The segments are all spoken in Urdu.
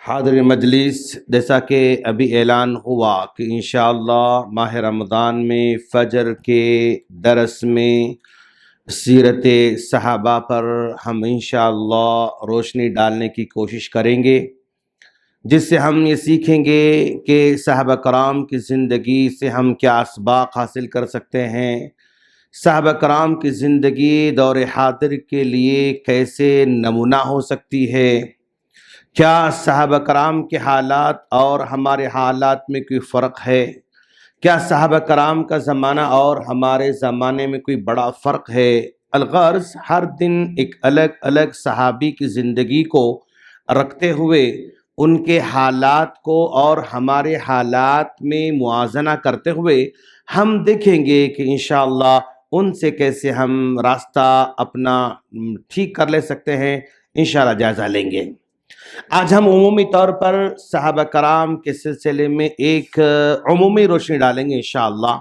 حاضر مجلس، جیسا کہ ابھی اعلان ہوا کہ انشاءاللہ ماہ رمضان میں فجر کے درس میں سیرت صحابہ پر ہم انشاءاللہ روشنی ڈالنے کی کوشش کریں گے، جس سے ہم یہ سیکھیں گے کہ صحابہ کرام کی زندگی سے ہم کیا اسباق حاصل کر سکتے ہیں، صحابہ کرام کی زندگی دور حاضر کے لیے کیسے نمونہ ہو سکتی ہے، کیا صحابہ کرام کے حالات اور ہمارے حالات میں کوئی فرق ہے، کیا صحابہ کرام کا زمانہ اور ہمارے زمانے میں کوئی بڑا فرق ہے۔ الغرض ہر دن ایک الگ الگ صحابی کی زندگی کو رکھتے ہوئے ان کے حالات کو اور ہمارے حالات میں موازنہ کرتے ہوئے ہم دیکھیں گے کہ انشاءاللہ ان سے کیسے ہم راستہ اپنا ٹھیک کر لے سکتے ہیں، انشاءاللہ جائزہ لیں گے۔ آج ہم عمومی طور پر صحابہ کرام کے سلسلے میں ایک عمومی روشنی ڈالیں گے انشاءاللہ۔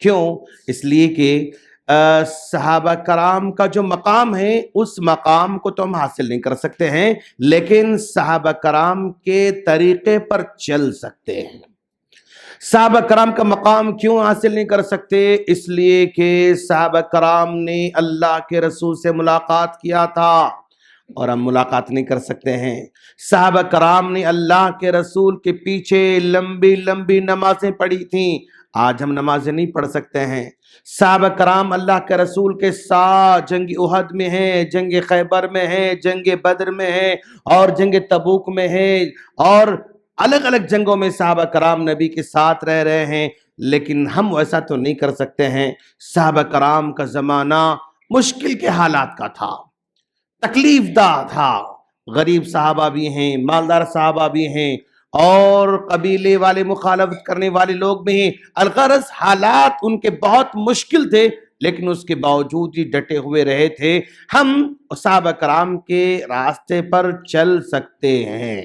کیوں؟ اس لیے کہ صحابہ کرام کا جو مقام ہے اس مقام کو تو ہم حاصل نہیں کر سکتے ہیں، لیکن صحابہ کرام کے طریقے پر چل سکتے ہیں۔ صحابہ کرام کا مقام کیوں حاصل نہیں کر سکتے؟ اس لیے کہ صحابہ کرام نے اللہ کے رسول سے ملاقات کیا تھا اور ہم ملاقات نہیں کر سکتے ہیں۔ صحابہ کرام نے اللہ کے رسول کے پیچھے لمبی لمبی نمازیں پڑھی تھیں، آج ہم نمازیں نہیں پڑھ سکتے ہیں۔ صحابہ کرام اللہ کے رسول کے ساتھ جنگ احد میں ہیں، جنگ خیبر میں ہیں، جنگ بدر میں ہیں اور جنگ تبوک میں ہیں، اور الگ الگ جنگوں میں صحابہ کرام نبی کے ساتھ رہ رہے ہیں، لیکن ہم ایسا تو نہیں کر سکتے ہیں۔ صحابہ کرام کا زمانہ مشکل کے حالات کا تھا، تکلیف دہ تھا، غریب صحابہ بھی ہیں، مالدار صحابہ بھی ہیں اور قبیلے والے مخالفت کرنے والے لوگ بھی ہیں۔ الغرض حالات ان کے بہت مشکل تھے، لیکن اس کے باوجود ہی ڈٹے ہوئے رہے تھے۔ ہم صحابہ کرام کے راستے پر چل سکتے ہیں۔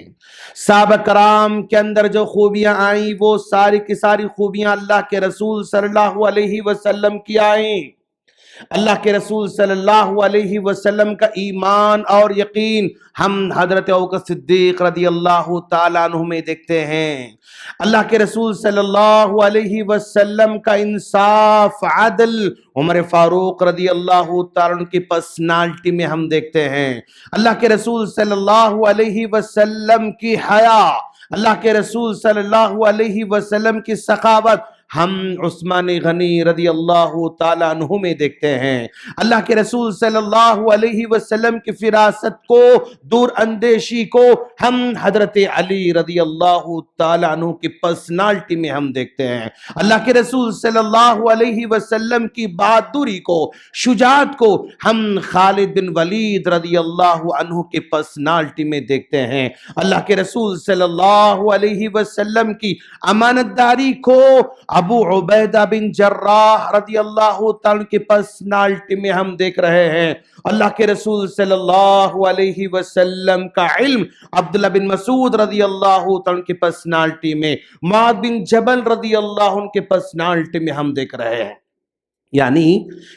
صحابہ کرام کے اندر جو خوبیاں آئیں وہ ساری کی ساری خوبیاں اللہ کے رسول صلی اللہ علیہ وسلم کی آئیں۔ اللہ کے رسول صلی اللہ علیہ وسلم کا ایمان اور یقین ہم حضرت ابوبکر صدیق رضی اللہ تعالیٰ عنہ میں دیکھتے ہیں۔ اللہ کے رسول صلی اللہ علیہ وسلم کا انصاف، عدل عمر فاروق رضی اللہ تعالیٰ عنہ کی پرسنالٹی میں ہم دیکھتے ہیں۔ اللہ کے رسول صلی اللہ علیہ وسلم کی حیا، اللہ کے رسول صلی اللہ علیہ وسلم کی سخاوت ہم عثمان غنی رضی اللہ تعالیٰ عنہ میں دیکھتے ہیں۔ اللہ کے رسول صلی اللہ علیہ وسلم کی فراست کو، دور اندیشی کو ہم حضرت علی رضی اللہ تعالیٰ عنہ کی پرسنالٹی میں ہم دیکھتے ہیں۔ اللہ کے رسول صلی اللہ علیہ وسلم کی بہادری کو، شجاعت کو ہم خالد بن ولید رضی اللہ عنہ کی پرسنالٹی میں دیکھتے ہیں۔ اللہ کے رسول صلی اللہ علیہ وسلم کی امانت داری کو ابو عبیدہ بن جراح رضی اللہ تعالیٰ کی پرسنالٹی میں ہم دیکھ رہے ہیں۔ اللہ کے رسول صلی اللہ علیہ وسلم کا علم عبداللہ بن مسعود رضی اللہ تعالیٰ کی پرسنالٹی میں، معاذ بن جبل رضی اللہ عنہ کی پرسنالٹی میں ہم دیکھ رہے ہیں۔ یعنی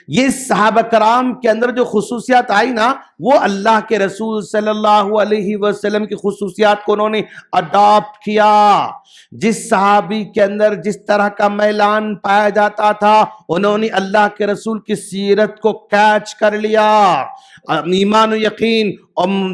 یہ صحابہ کرام کے اندر جو خصوصیات آئی نا، وہ اللہ کے رسول صلی اللہ علیہ وسلم کی خصوصیات کو انہوں نے اڈاپٹ کیا۔ جس صحابی کے اندر جس طرح کا میلان پایا جاتا تھا، انہوں نے اللہ کے رسول کی سیرت کو کیچ کر لیا۔ ایمان و یقین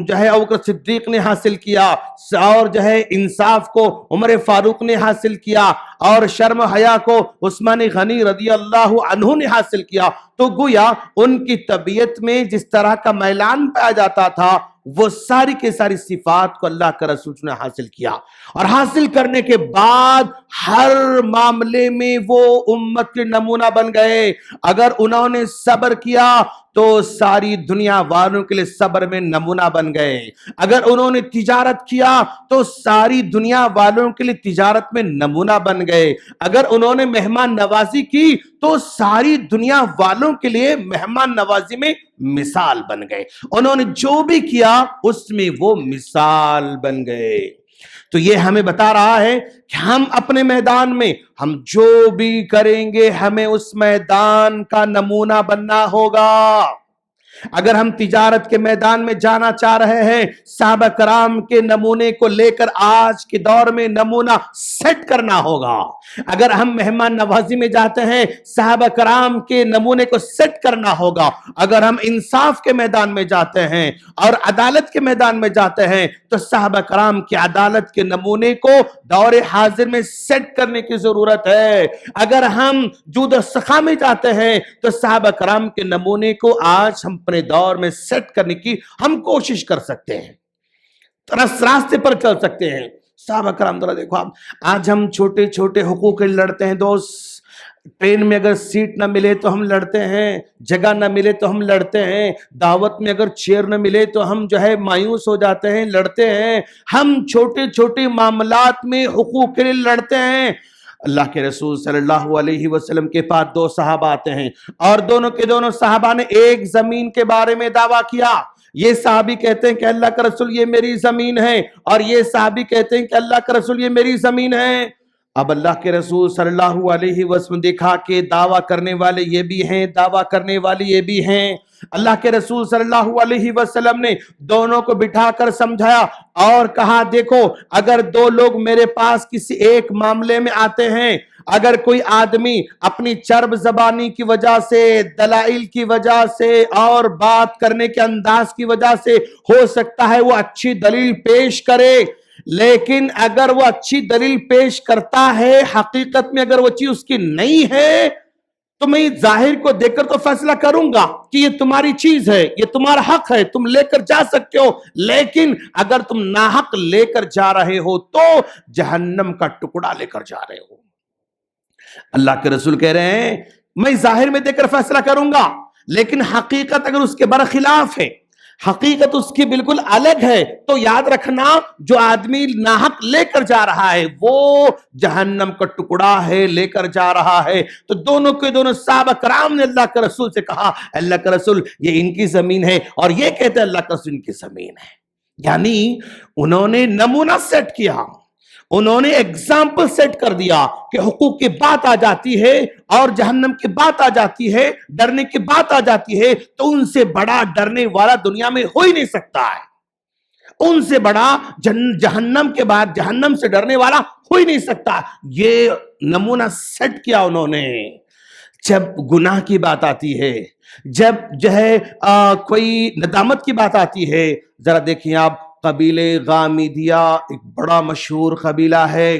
جو ہے ابوبکر صدیق نے حاصل کیا، اور جو ہے انصاف کو عمر فاروق نے حاصل کیا، اور شرم و حیا کو عثمان غنی رضی اللہ عنہ نے حاصل کیا۔ تو گویا ان کی طبیعت میں جس طرح کا میلان پایا جاتا تھا، وہ ساری کے ساری صفات کو اللہ کا رسول نے حاصل کیا، اور حاصل کرنے کے بعد ہر معاملے میں وہ امت کے نمونہ بن گئے۔ اگر انہوں نے صبر کیا تو ساری دنیا والوں کے لیے صبر میں نمونہ بن گئے۔ اگر انہوں نے تجارت کیا تو ساری دنیا والوں کے لیے تجارت میں نمونہ بن گئے۔ اگر انہوں نے مہمان نوازی کی تو ساری دنیا والوں کے لیے مہمان نوازی میں مثال بن گئے۔ انہوں نے جو بھی کیا اس میں وہ مثال بن گئے۔ تو یہ ہمیں بتا رہا ہے کہ ہم اپنے میدان میں ہم جو بھی کریں گے ہمیں اس میدان کا نمونہ بننا ہوگا۔ اگر ہم تجارت کے میدان میں جانا چاہ رہے ہیں، صحابہ کرام کے نمونے کو لے کر آج کے دور میں نمونہ سیٹ کرنا ہوگا۔ اگر ہم مہمان نوازی میں جاتے ہیں، صحابہ کرام کے نمونے کو سیٹ کرنا ہوگا۔ اگر ہم انصاف کے میدان میں جاتے ہیں اور عدالت کے میدان میں جاتے ہیں تو صحابہ کرام کی عدالت کے نمونے کو دور حاضر میں سیٹ کرنے کی ضرورت ہے۔ اگر ہم جود و سخا میں جاتے ہیں تو صحابہ کرام کے نمونے کو آج ہم اپنے دور میں سیٹ کرنے کی ہم کوشش کر سکتے ہیں، راستے پر چل سکتے ہیں۔ صحابہ کرام ذرا دیکھو آپ، آج ہم چھوٹے چھوٹے حقوق لڑتے ہیں دوست۔ ٹرین میں اگر سیٹ نہ ملے تو ہم لڑتے ہیں، جگہ نہ ملے تو ہم لڑتے ہیں، دعوت میں اگر چیئر نہ ملے تو ہم مایوس ہو جاتے ہیں، لڑتے ہیں۔ ہم چھوٹے چھوٹے معاملات میں حقوق کے لیے لڑتے ہیں۔ اللہ کے رسول صلی اللہ علیہ وسلم کے پاس دو صحابہ آتے ہیں اور دونوں کے دونوں صحابہ نے ایک زمین کے بارے میں دعویٰ کیا۔ یہ صحابی کہتے ہیں کہ اللہ کا رسول یہ میری زمین ہے، اور یہ صحابی کہتے ہیں کہ اللہ کا رسول یہ میری زمین ہے۔ اب اللہ کے رسول صلی اللہ علیہ وسلم دیکھا کہ دعویٰ کرنے والے یہ بھی ہیں، دعویٰ کرنے والے یہ بھی ہیں۔ اللہ کے رسول صلی اللہ علیہ وسلم نے دونوں کو بٹھا کر سمجھایا اور کہا دیکھو، اگر دو لوگ میرے پاس کسی ایک معاملے میں آتے ہیں، اگر کوئی آدمی اپنی چرب زبانی کی وجہ سے، دلائل کی وجہ سے اور بات کرنے کے انداز کی وجہ سے ہو سکتا ہے وہ اچھی دلیل پیش کرے، لیکن اگر وہ اچھی دلیل پیش کرتا ہے، حقیقت میں اگر وہ چیز اس کی نہیں ہے تو میں ظاہر کو دیکھ کر تو فیصلہ کروں گا کہ یہ تمہاری چیز ہے، یہ تمہارا حق ہے، تم لے کر جا سکتے ہو، لیکن اگر تم ناحق لے کر جا رہے ہو تو جہنم کا ٹکڑا لے کر جا رہے ہو۔ اللہ کے رسول کہہ رہے ہیں میں ظاہر میں دیکھ کر فیصلہ کروں گا، لیکن حقیقت اگر اس کے برخلاف ہے، حقیقت اس کی بالکل الگ ہے، تو یاد رکھنا جو آدمی ناحق لے کر جا رہا ہے وہ جہنم کا ٹکڑا ہے، لے کر جا رہا ہے۔ تو دونوں کے دونوں صحابہ کرام نے اللہ کے رسول سے کہا اللہ کا رسول یہ ان کی زمین ہے، اور یہ کہتے ہیں اللہ کا رسول ان کی زمین ہے۔ یعنی انہوں نے نمونہ سیٹ کیا، انہوں نے ایگزامپل سیٹ کر دیا کہ حقوق کی بات آ جاتی ہے اور جہنم کی بات آ جاتی ہے، ڈرنے کی بات آ جاتی ہے، تو ان سے بڑا ڈرنے والا دنیا میں ہو ہی نہیں سکتا ہے، ان سے بڑا جہنم کے بعد جہنم سے ڈرنے والا ہو ہی نہیں سکتا۔ یہ نمونہ سیٹ کیا انہوں نے۔ جب گناہ کی بات آتی ہے، جب کوئی ندامت کی بات آتی ہے، ذرا دیکھیں آپ، قبیلے غامدیہ ایک بڑا مشہور قبیلہ ہے،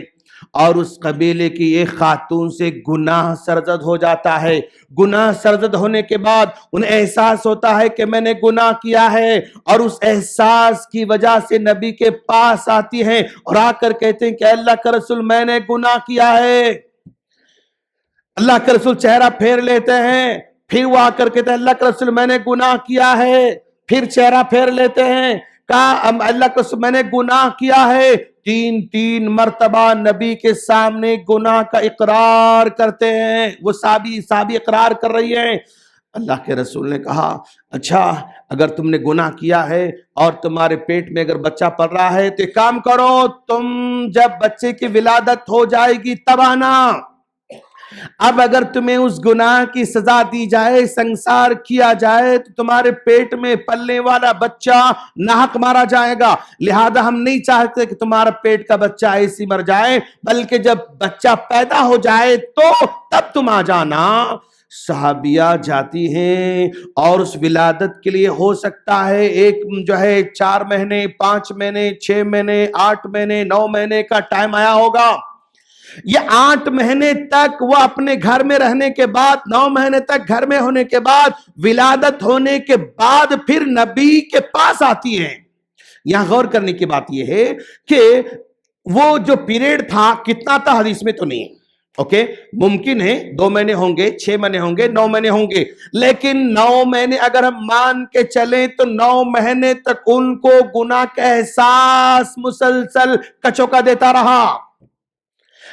اور اس قبیلے کی ایک خاتون سے گناہ سرزد ہو جاتا ہے۔ گناہ سرزد ہونے کے بعد انہیں احساس ہوتا ہے کہ میں نے گناہ کیا ہے، اور اس احساس کی وجہ سے نبی کے پاس آتی ہیں اور آ کر کہتے ہیں کہ اللہ کا رسول میں نے گناہ کیا ہے۔ اللہ کے رسول چہرہ پھیر لیتے ہیں، پھر وہ آ کر کہتے ہیں اللہ کے رسول میں نے گناہ کیا ہے، پھر چہرہ پھیر لیتے ہیں، کہا اللہ کے رسول میں نے گناہ کیا ہے۔ تین مرتبہ نبی کے سامنے گناہ کا اقرار کرتے ہیں، وہ صحابی اقرار کر رہی ہیں۔ اللہ کے رسول نے کہا اچھا اگر تم نے گناہ کیا ہے اور تمہارے پیٹ میں اگر بچہ پل رہا ہے تو ایک کام کرو، تم جب بچے کی ولادت ہو جائے گی تب آنا۔ اب اگر تمہیں اس گناہ کی سزا دی جائے، سنسار کیا جائے، تو تمہارے پیٹ میں پلنے والا بچہ ناحق مارا جائے گا، لہذا ہم نہیں چاہتے کہ تمہارا پیٹ کا بچہ ایسی مر جائے، بلکہ جب بچہ پیدا ہو جائے تو تب تم آ جانا۔ صحابیہ جاتی ہیں اور اس ولادت کے لیے ہو سکتا ہے ایک 4 مہینے، 5 مہینے، 6 مہینے، 8 مہینے، 9 مہینے کا ٹائم آیا ہوگا۔ یہ 8 مہینے تک وہ اپنے گھر میں رہنے کے بعد، 9 مہینے تک گھر میں ہونے کے بعد، ولادت ہونے کے بعد پھر نبی کے پاس آتی ہیں۔ یہاں غور کرنے کی بات یہ ہے کہ وہ جو پیریڈ تھا کتنا تھا حدیث میں تو نہیں ہے، اوکے، ممکن ہے 2 مہینے ہوں گے، 6 مہینے ہوں گے، 9 مہینے ہوں گے، لیکن 9 مہینے اگر ہم مان کے چلیں تو 9 مہینے تک ان کو گناہ کا احساس مسلسل کچوکا دیتا رہا۔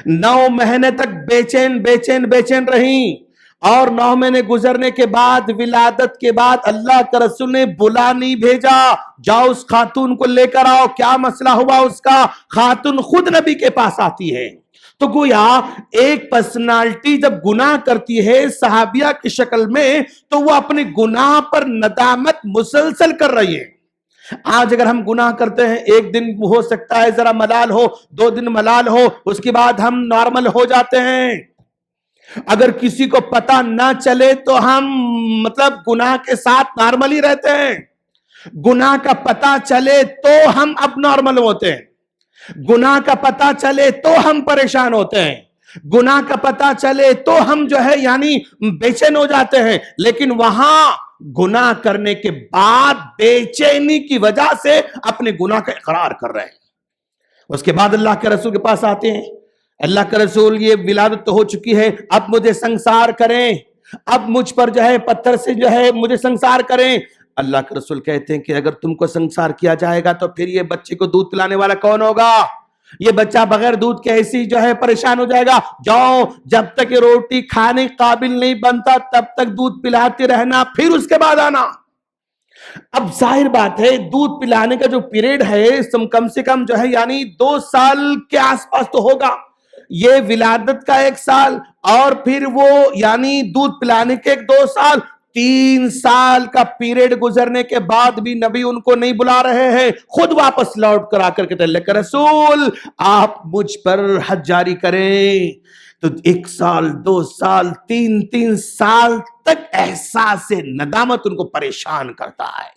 9 مہینے تک بے چین رہیں، اور 9 مہینے گزرنے کے بعد ولادت کے بعد اللہ کے رسول نے بلا نہیں بھیجا جاؤ اس خاتون کو لے کر آؤ، کیا مسئلہ ہوا اس کا؟ خاتون خود نبی کے پاس آتی ہے۔ تو گویا ایک پرسنالٹی جب گناہ کرتی ہے صحابیہ کی شکل میں تو وہ اپنے گناہ پر ندامت مسلسل کر رہی ہے۔ آج اگر ہم گناہ کرتے ہیں، ایک دن ہو سکتا ہے ذرا ملال ہو، 2 دن ملال ہو، اس کے بعد ہم نارمل ہو جاتے ہیں۔ اگر کسی کو پتہ نہ چلے تو ہم گناہ کے ساتھ نارمل ہی رہتے ہیں، گناہ کا پتہ چلے تو ہم اب نارمل ہوتے ہیں، گناہ کا پتہ چلے تو ہم پریشان ہوتے ہیں، گناہ کا پتہ چلے تو ہم بے چین ہو جاتے ہیں۔ لیکن وہاں گناہ کرنے کے بعد بے چینی کی وجہ سے اپنے گناہ کا اقرار کر رہے ہیں۔ اس کے بعد اللہ کے رسول کے پاس آتے ہیں، اللہ کے رسول یہ ولادت تو ہو چکی ہے، اب مجھے سنسار کریں، اب مجھ پر پتھر سے مجھے سنسار کریں۔ اللہ کے رسول کہتے ہیں کہ اگر تم کو سنسار کیا جائے گا تو پھر یہ بچے کو دودھ پلانے والا کون ہوگا؟ یہ بچہ بغیر دودھ کے ایسی پریشان ہو جائے گا۔ جاؤ، جب تک یہ روٹی کھانے قابل نہیں بنتا تب تک دودھ پلاتے رہنا، پھر اس کے بعد آنا۔ اب ظاہر بات ہے دودھ پلانے کا جو پیریڈ ہے کم سے کم 2 سال کے آس پاس تو ہوگا، یہ ولادت کا 1 سال اور پھر وہ دودھ پلانے کے 2 سال، 3 سال کا پیریڈ گزرنے کے بعد بھی نبی ان کو نہیں بلا رہے ہیں، خود واپس لوٹ کر آ کر کہتے ہیں اللہ کے رسول آپ مجھ پر حد جاری کریں۔ تو 1 سال 2 سال 3 سال تک احساس ندامت ان کو پریشان کرتا ہے۔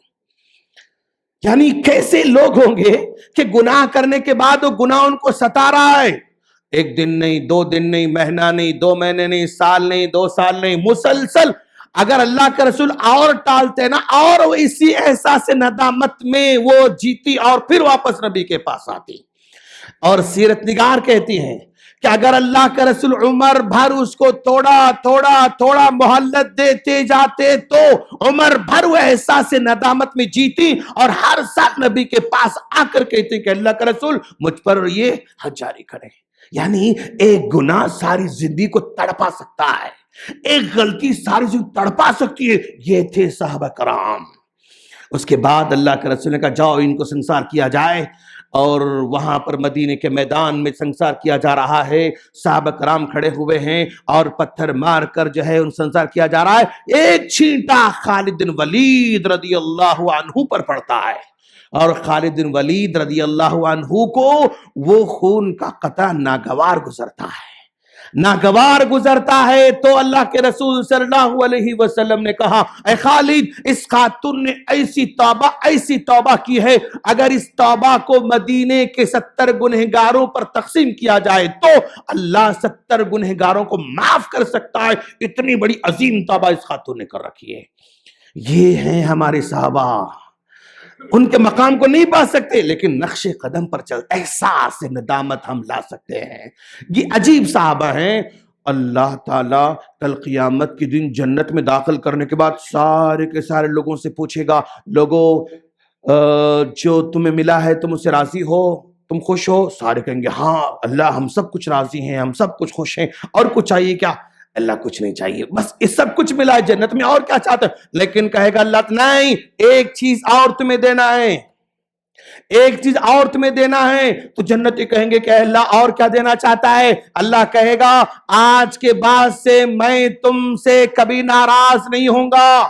کیسے لوگ ہوں گے کہ گناہ کرنے کے بعد وہ گناہ ان کو ستا رہا ہے، 1 دن نہیں، 2 دن نہیں، مہینہ نہیں، 2 مہینے نہیں، سال نہیں، 2 سال نہیں، مسلسل۔ اگر اللہ کے رسول اور ٹالتے نا اور وہ اسی احساس ندامت میں وہ جیتی اور پھر واپس نبی کے پاس آتی۔ اور سیرت نگار کہتی ہیں کہ اگر اللہ کے رسول عمر بھر اس کو تھوڑا مہلت دیتے جاتے تو عمر بھر وہ احساس ندامت میں جیتی اور ہر سال نبی کے پاس آ کر کہتے کہ اللہ کے رسول مجھ پر یہ حد جاری کریں۔ ایک گناہ ساری زندگی کو تڑپا سکتا ہے، ایک غلطی ساری زندگی تڑپا سکتی ہے۔ یہ تھے صحابہ کرام۔ اس کے بعد اللہ کے رسول نے کہا جاؤ ان کو سنسار کیا جائے، اور وہاں پر مدینے کے میدان میں سنسار کیا جا رہا ہے، صحابہ کرام کھڑے ہوئے ہیں اور پتھر مار کر ان سنسار کیا جا رہا ہے۔ ایک چھینٹا خالد بن ولید رضی اللہ عنہ پر پڑتا ہے، اور خالد بن ولید رضی اللہ عنہ کو وہ خون کا قطرہ ناگوار گزرتا ہے تو اللہ کے رسول صلی اللہ علیہ وسلم نے کہا اے خالد اس خاتون نے ایسی توبہ کی ہے، اگر اس توبہ کو مدینے کے 70 گنہگاروں پر تقسیم کیا جائے تو اللہ 70 گنہگاروں کو معاف کر سکتا ہے، اتنی بڑی عظیم توبہ اس خاتون نے کر رکھی ہے۔ یہ ہیں ہمارے صحابہ، ان کے مقام کو نہیں پا سکتے لیکن نقش قدم پر چل احساس ندامت ہم لا سکتے ہیں۔ یہ عجیب صحابہ ہیں۔ اللہ تعالیٰ کل قیامت کے دن جنت میں داخل کرنے کے بعد سارے کے سارے لوگوں سے پوچھے گا لوگوں جو تمہیں ملا ہے تم اس سے راضی ہو، تم خوش ہو؟ سارے کہیں گے ہاں اللہ ہم سب کچھ راضی ہیں، ہم سب کچھ خوش ہیں، اور کچھ چاہیے کیا؟ اللہ کچھ نہیں چاہیے، بس یہ سب کچھ ملا ہے جنت میں، اور کیا چاہتے ہیں؟ لیکن کہے گا اللہ نہیں، ایک چیز اور تمہیں دینا ہے، ایک چیز اور تمہیں دینا ہے۔ تو جنتی کہیں گے کہ اللہ اور کیا دینا چاہتا ہے؟ اللہ کہے گا آج کے بعد سے میں تم سے کبھی ناراض نہیں ہوں گا،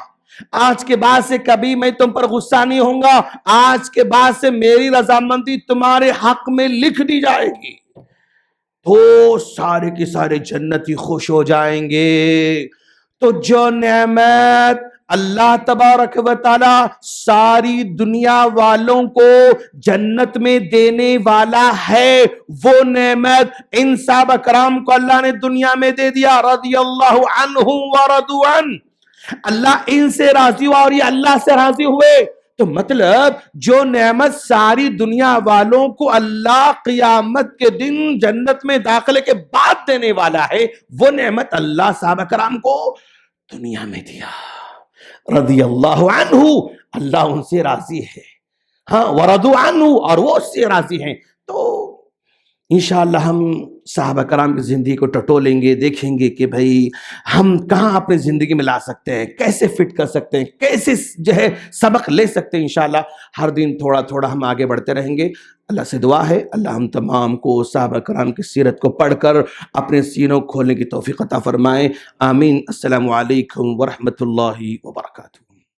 آج کے بعد سے کبھی میں تم پر غصہ نہیں ہوں گا، آج کے بعد سے میری رضامندی تمہارے حق میں لکھ دی جائے گی۔ تو سارے کے سارے جنتی خوش ہو جائیں گے۔ تو جو نعمت اللہ تبارک و تعالی ساری دنیا والوں کو جنت میں دینے والا ہے، وہ نعمت ان صحابہ کرام کو اللہ نے دنیا میں دے دیا، رضی اللہ عنہم ورضوا عنہ، اللہ ان سے راضی ہوا اور یہ اللہ سے راضی ہوئے۔ تو مطلب جو نعمت ساری دنیا والوں کو اللہ قیامت کے دن جنت میں داخلے کے بعد دینے والا ہے، وہ نعمت اللہ صحابہ کرام کو دنیا میں دیا، رضی اللہ عنہ، اللہ ان سے راضی ہے، ہاں ورضوا عنہ، اور وہ اس سے راضی ہیں۔ تو انشاءاللہ ہم صحابہ کرام کی زندگی کو ٹٹولیں گے، دیکھیں گے کہ بھئی ہم کہاں اپنی زندگی میں لا سکتے ہیں، کیسے فٹ کر سکتے ہیں، کیسے جو ہے سبق لے سکتے ہیں۔ انشاءاللہ ہر دن تھوڑا تھوڑا ہم آگے بڑھتے رہیں گے۔ اللہ سے دعا ہے اللہ ہم تمام کو صحابہ کرام کی سیرت کو پڑھ کر اپنے سینوں کھولنے کی توفیق عطا فرمائے۔ آمین۔ السلام علیکم ورحمۃ اللہ وبرکاتہ۔